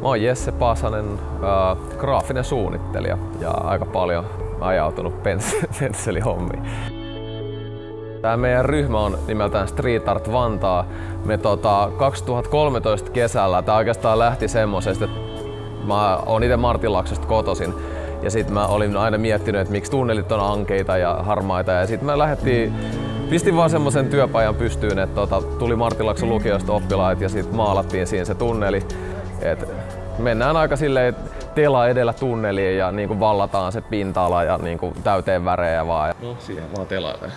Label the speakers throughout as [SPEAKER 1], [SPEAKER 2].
[SPEAKER 1] Mä oon Jesse Pasanen, graafinen suunnittelija ja aika paljon ajautunut pensselihommiin. Tää meidän ryhmä on nimeltään Street Art Vantaa. Me 2013 kesällä, tää oikeastaan lähti semmosesta, että mä oon ite Martinlaaksosta kotoisin. Ja sit mä olin aina miettinyt, että miksi tunnelit on ankeita ja harmaita. Ja sit me pistin vaan semmosen työpajan pystyyn, että tuli Martinlaakson lukiosta oppilaat ja sit maalattiin siinä se tunneli. Et mennään aika silleen tela edellä tunneliin ja niinku vallataan se pinta-ala ja niinku täyteen värejä vaan. No siihen vaan telailee.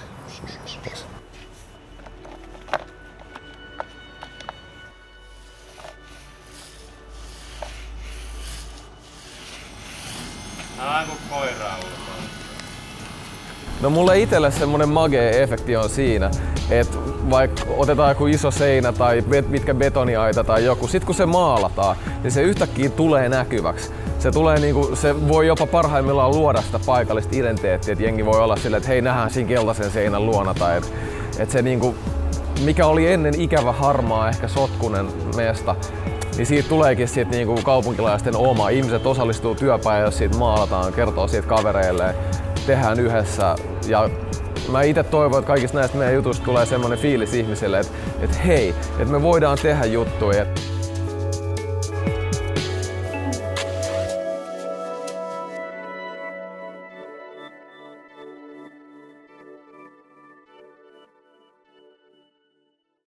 [SPEAKER 2] Aivan kuin koiraa ulkoa.
[SPEAKER 1] No mulle itselle semmonen magee efekti on siinä, että vaikka otetaan joku iso seinä tai mitkä betoniaita tai joku, sit kun se maalataan, niin se yhtäkkiä tulee näkyväksi. Se voi jopa parhaimmillaan luoda sitä paikallista identiteettiä, että jengi voi olla silleen, että hei, nähdään siinä keltaisen seinän luona tai että se niinku, mikä oli ennen ikävä harmaa, ehkä sotkunen mesta, niin siitä tuleekin siitä niinku kaupunkilaisten oma. Ihmiset osallistuu työpajaan, jos siitä maalataan, kertoo siitä kavereille, tehdään yhdessä. Ja mä itse toivon, että kaikista näistä meidän jutuista tulee semmoinen fiilis ihmisille, että hei, että me voidaan tehdä juttuja.